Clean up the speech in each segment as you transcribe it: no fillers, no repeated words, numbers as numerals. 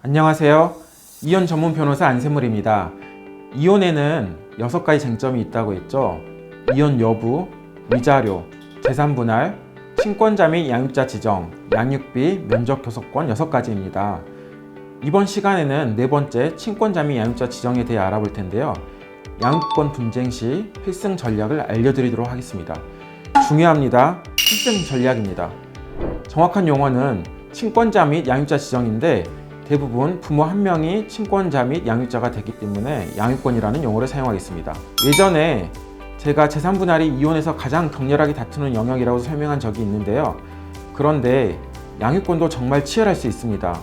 안녕하세요. 이혼 전문 변호사 안세물입니다. 이혼에는 6가지 쟁점이 있다고 했죠. 이혼 여부, 위자료, 재산 분할, 친권자 및 양육자 지정, 양육비, 면적 교섭권 6가지입니다. 이번 시간에는 4번째 친권자 및 양육자 지정에 대해 알아볼 텐데요. 양육권 분쟁 시 필승 전략을 알려드리도록 하겠습니다. 중요합니다. 필승 전략입니다. 정확한 용어는 친권자 및 양육자 지정인데 대부분 부모 한 명이 친권자 및 양육자가 되기 때문에 양육권이라는 용어를 사용하겠습니다. 예전에 제가 재산 분할이 이혼에서 가장 격렬하게 다투는 영역이라고 설명한 적이 있는데요. 그런데 양육권도 정말 치열할 수 있습니다.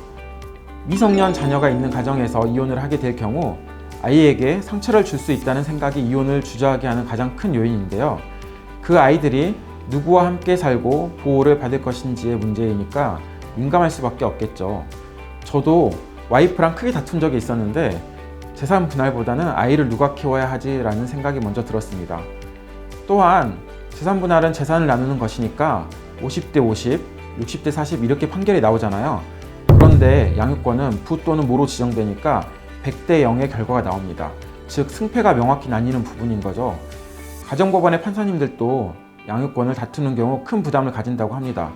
미성년 자녀가 있는 가정에서 이혼을 하게 될 경우 아이에게 상처를 줄 수 있다는 생각이 이혼을 주저하게 하는 가장 큰 요인인데요. 그 아이들이 누구와 함께 살고 보호를 받을 것인지의 문제이니까 민감할 수밖에 없겠죠. 저도 와이프랑 크게 다툰 적이 있었는데 재산 분할보다는 아이를 누가 키워야 하지라는 생각이 먼저 들었습니다. 또한 재산 분할은 재산을 나누는 것이니까 50대 50, 60대 40 이렇게 판결이 나오잖아요. 그런데 양육권은 부 또는 모로 지정되니까 100대 0의 결과가 나옵니다. 즉 승패가 명확히 나뉘는 부분인 거죠. 가정법원의 판사님들도 양육권을 다투는 경우 큰 부담을 가진다고 합니다.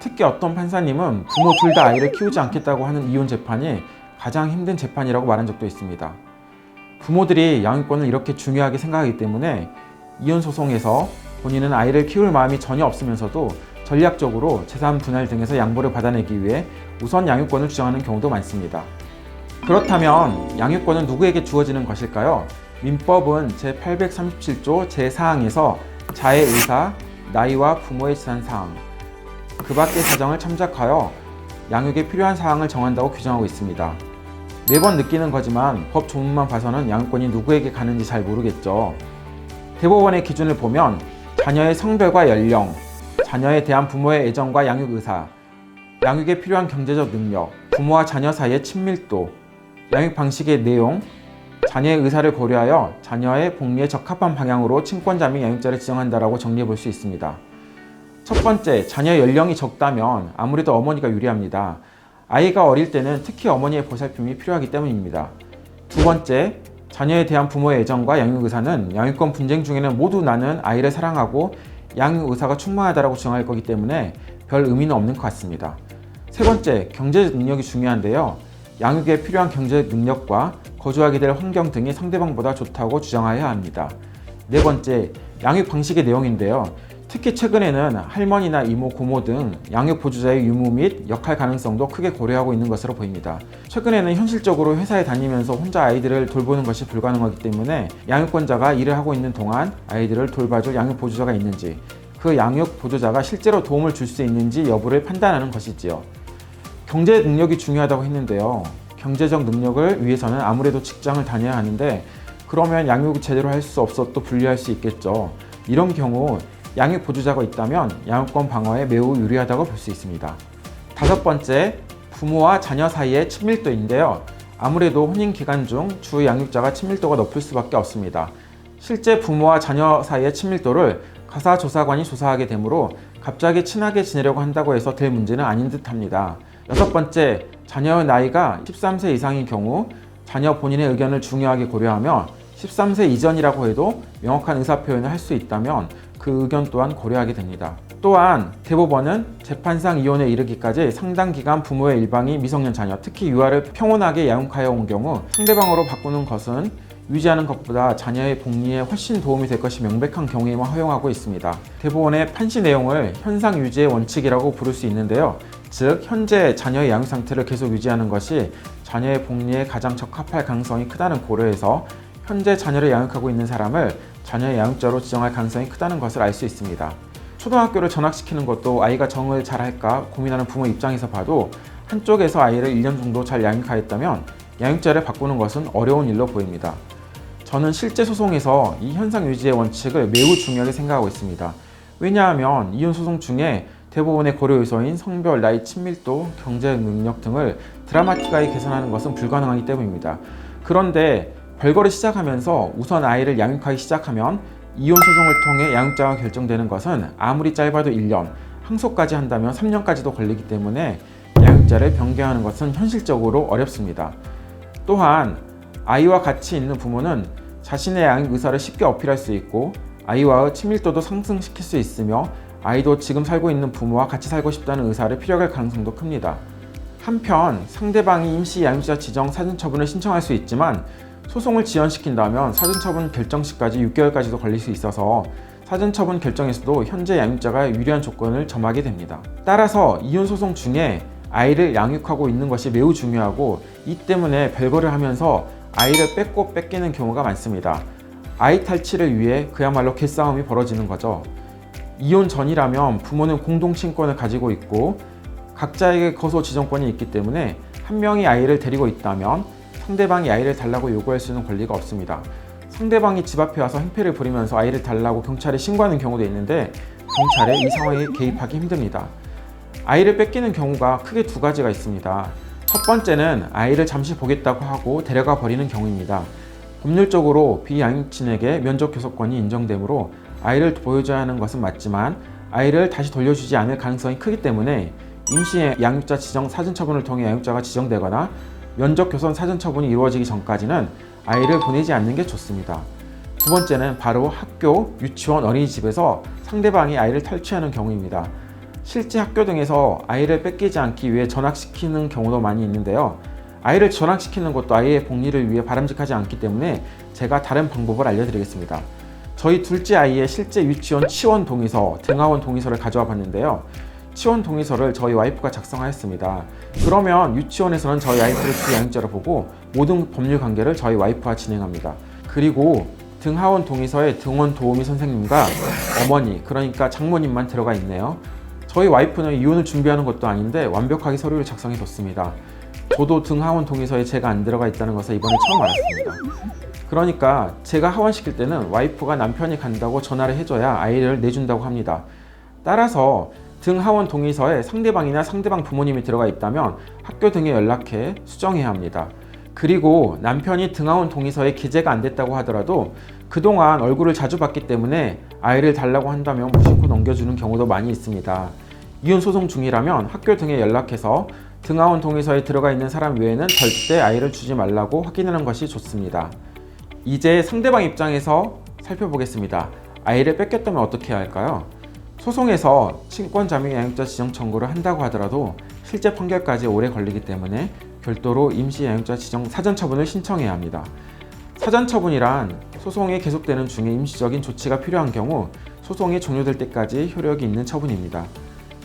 특히 어떤 판사님은 부모 둘 다 아이를 키우지 않겠다고 하는 이혼 재판이 가장 힘든 재판이라고 말한 적도 있습니다. 부모들이 양육권을 이렇게 중요하게 생각하기 때문에 이혼 소송에서 본인은 아이를 키울 마음이 전혀 없으면서도 전략적으로 재산 분할 등에서 양보를 받아내기 위해 우선 양육권을 주장하는 경우도 많습니다. 그렇다면 양육권은 누구에게 주어지는 것일까요? 민법은 제837조 제4항에서 자의 의사, 나이와 부모의 재산 사항, 그 밖의 사정을 참작하여 양육에 필요한 사항을 정한다고 규정하고 있습니다. 매번 느끼는 거지만 법 조문만 봐서는 양육권이 누구에게 가는지 잘 모르겠죠. 대법원의 기준을 보면 자녀의 성별과 연령, 자녀에 대한 부모의 애정과 양육 의사, 양육에 필요한 경제적 능력, 부모와 자녀 사이의 친밀도, 양육 방식의 내용, 자녀의 의사를 고려하여 자녀의 복리에 적합한 방향으로 친권자 및 양육자를 지정한다라고 정리해 볼 수 있습니다. 첫 번째, 자녀의 연령이 적다면 아무래도 어머니가 유리합니다. 아이가 어릴 때는 특히 어머니의 보살핌이 필요하기 때문입니다. 두 번째, 자녀에 대한 부모의 애정과 양육 의사는 양육권 분쟁 중에는 모두 나는 아이를 사랑하고 양육 의사가 충분하다고 주장할 거기 때문에 별 의미는 없는 것 같습니다. 세 번째, 경제적 능력이 중요한데요. 양육에 필요한 경제적 능력과 거주하게 될 환경 등이 상대방보다 좋다고 주장해야 합니다. 네 번째, 양육 방식의 내용인데요. 특히 최근에는 할머니나 이모, 고모 등 양육 보조자의 유무 및 역할 가능성도 크게 고려하고 있는 것으로 보입니다. 최근에는 현실적으로 회사에 다니면서 혼자 아이들을 돌보는 것이 불가능하기 때문에 양육권자가 일을 하고 있는 동안 아이들을 돌봐줄 양육 보조자가 있는지, 그 양육 보조자가 실제로 도움을 줄 수 있는지 여부를 판단하는 것이지요. 경제 능력이 중요하다고 했는데요. 경제적 능력을 위해서는 아무래도 직장을 다녀야 하는데 그러면 양육을 제대로 할 수 없어 또 불리할 수 있겠죠. 이런 경우 양육 보조자가 있다면 양육권 방어에 매우 유리하다고 볼 수 있습니다. 다섯 번째, 부모와 자녀 사이의 친밀도인데요. 아무래도 혼인 기간 중 주 양육자가 친밀도가 높을 수밖에 없습니다. 실제 부모와 자녀 사이의 친밀도를 가사조사관이 조사하게 되므로 갑자기 친하게 지내려고 한다고 해서 될 문제는 아닌 듯합니다. 여섯 번째, 자녀의 나이가 13세 이상인 경우 자녀 본인의 의견을 중요하게 고려하며 13세 이전이라고 해도 명확한 의사표현을 할 수 있다면 그 의견 또한 고려하게 됩니다. 또한 대법원은 재판상 이혼에 이르기까지 상당 기간 부모의 일방이 미성년 자녀, 특히 유아를 평온하게 양육하여 온 경우 상대방으로 바꾸는 것은 유지하는 것보다 자녀의 복리에 훨씬 도움이 될 것이 명백한 경우에만 허용하고 있습니다. 대법원의 판시 내용을 현상 유지의 원칙이라고 부를 수 있는데요. 즉 현재 자녀의 양육 상태를 계속 유지하는 것이 자녀의 복리에 가장 적합할 가능성이 크다는 고려에서 현재 자녀를 양육하고 있는 사람을 자녀의 양육자로 지정할 가능성이 크다는 것을 알 수 있습니다. 초등학교를 전학시키는 것도 아이가 정을 잘 할까 고민하는 부모 입장에서 봐도 한쪽에서 아이를 1년 정도 잘 양육하였다면 양육자를 바꾸는 것은 어려운 일로 보입니다. 저는 실제 소송에서 이 현상 유지의 원칙을 매우 중요하게 생각하고 있습니다. 왜냐하면 이혼 소송 중에 대부분의 고려 요소인 성별, 나이, 친밀도, 경제 능력 등을 드라마틱하게 개선하는 것은 불가능하기 때문입니다. 그런데 별거를 시작하면서 우선 아이를 양육하기 시작하면 이혼 소송을 통해 양육자가 결정되는 것은 아무리 짧아도 1년, 항소까지 한다면 3년까지도 걸리기 때문에 양육자를 변경하는 것은 현실적으로 어렵습니다. 또한 아이와 같이 있는 부모는 자신의 양육 의사를 쉽게 어필할 수 있고 아이와의 친밀도도 상승시킬 수 있으며 아이도 지금 살고 있는 부모와 같이 살고 싶다는 의사를 피력할 가능성도 큽니다. 한편 상대방이 임시 양육자 지정 사전처분을 신청할 수 있지만 소송을 지연시킨다면 사전처분 결정 시까지 6개월까지도 걸릴 수 있어서 사전처분 결정에서도 현재 양육자가 유리한 조건을 점하게 됩니다. 따라서 이혼 소송 중에 아이를 양육하고 있는 것이 매우 중요하고 이 때문에 별거를 하면서 아이를 뺏고 뺏기는 경우가 많습니다. 아이 탈취를 위해 그야말로 개싸움이 벌어지는 거죠. 이혼 전이라면 부모는 공동 친권을 가지고 있고 각자에게 거소 지정권이 있기 때문에 한 명이 아이를 데리고 있다면 상대방이 아이를 달라고 요구할 수 있는 권리가 없습니다. 상대방이 집 앞에 와서 행패를 부리면서 아이를 달라고 경찰에 신고하는 경우도 있는데 경찰에 이 상황에 개입하기 힘듭니다. 아이를 뺏기는 경우가 크게 두 가지가 있습니다. 첫 번째는 아이를 잠시 보겠다고 하고 데려가 버리는 경우입니다. 법률적으로 비양육친에게 면접교섭권이 인정되므로 아이를 보여줘야 하는 것은 맞지만 아이를 다시 돌려주지 않을 가능성이 크기 때문에 임시 양육자 지정 사전처분을 통해 양육자가 지정되거나 면접교섭 사전처분이 이루어지기 전까지는 아이를 보내지 않는 게 좋습니다. 두 번째는 바로 학교, 유치원, 어린이집에서 상대방이 아이를 탈취하는 경우입니다. 실제 학교 등에서 아이를 뺏기지 않기 위해 전학시키는 경우도 많이 있는데요. 아이를 전학시키는 것도 아이의 복리를 위해 바람직하지 않기 때문에 제가 다른 방법을 알려드리겠습니다. 저희 둘째 아이의 실제 유치원 치원 동의서, 등하원 동의서를 가져와 봤는데요. 치원 동의서를 저희 와이프가 작성하였습니다. 그러면 유치원에서는 저희 와이프를 주양육자로 보고 모든 법률 관계를 저희 와이프와 진행합니다. 그리고 등하원 동의서에 등원 도우미 선생님과 어머니, 그러니까 장모님만 들어가 있네요. 저희 와이프는 이혼을 준비하는 것도 아닌데 완벽하게 서류를 작성해 줬습니다. 저도 등하원 동의서에 제가 안 들어가 있다는 것을 이번에 처음 알았습니다. 그러니까 제가 하원시킬 때는 와이프가 남편이 간다고 전화를 해줘야 아이를 내준다고 합니다. 따라서 등하원 동의서에 상대방이나 상대방 부모님이 들어가 있다면 학교 등에 연락해 수정해야 합니다. 그리고 남편이 등하원 동의서에 기재가 안 됐다고 하더라도 그동안 얼굴을 자주 봤기 때문에 아이를 달라고 한다면 무심코 넘겨주는 경우도 많이 있습니다. 이혼 소송 중이라면 학교 등에 연락해서 등하원 동의서에 들어가 있는 사람 외에는 절대 아이를 주지 말라고 확인하는 것이 좋습니다. 이제 상대방 입장에서 살펴보겠습니다. 아이를 뺏겼다면 어떻게 해야 할까요? 소송에서 친권자명 양육자 지정 청구를 한다고 하더라도 실제 판결까지 오래 걸리기 때문에 별도로 임시 양육자 지정 사전처분을 신청해야 합니다. 사전처분이란 소송이 계속되는 중에 임시적인 조치가 필요한 경우 소송이 종료될 때까지 효력이 있는 처분입니다.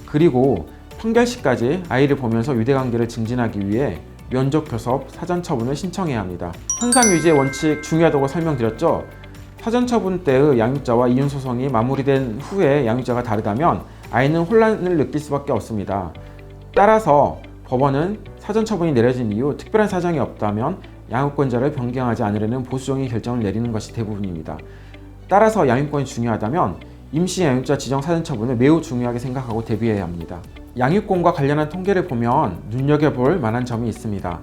그리고 판결 시까지 아이를 보면서 유대관계를 증진하기 위해 면접교섭 사전처분을 신청해야 합니다. 현상유지의 원칙 중요하다고 설명드렸죠? 사전처분 때의 양육자와 이혼 소송이 마무리된 후에 양육자가 다르다면 아이는 혼란을 느낄 수밖에 없습니다. 따라서 법원은 사전처분이 내려진 이후 특별한 사정이 없다면 양육권자를 변경하지 않으려는 보수적인 결정을 내리는 것이 대부분입니다. 따라서 양육권이 중요하다면 임시 양육자 지정 사전처분을 매우 중요하게 생각하고 대비해야 합니다. 양육권과 관련한 통계를 보면 눈여겨볼 만한 점이 있습니다.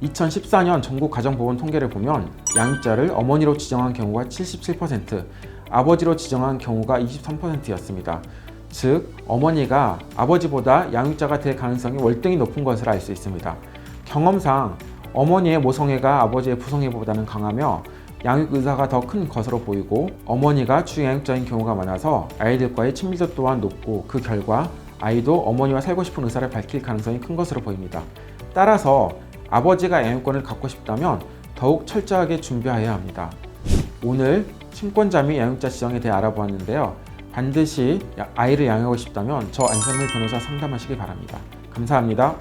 2014년 전국 가정보건 통계를 보면 양육자를 어머니로 지정한 경우가 77%, 아버지로 지정한 경우가 23%였습니다. 즉, 어머니가 아버지보다 양육자가 될 가능성이 월등히 높은 것을 알 수 있습니다. 경험상 어머니의 모성애가 아버지의 부성애보다는 강하며 양육 의사가 더 큰 것으로 보이고 어머니가 주양육자인 경우가 많아서 아이들과의 친밀도 또한 높고 그 결과 아이도 어머니와 살고 싶은 의사를 밝힐 가능성이 큰 것으로 보입니다. 따라서 아버지가 양육권을 갖고 싶다면 더욱 철저하게 준비해야 합니다. 오늘 친권자 및 양육자 지정에 대해 알아보았는데요. 반드시 아이를 양육하고 싶다면 저 안샘물 변호사 상담하시기 바랍니다. 감사합니다.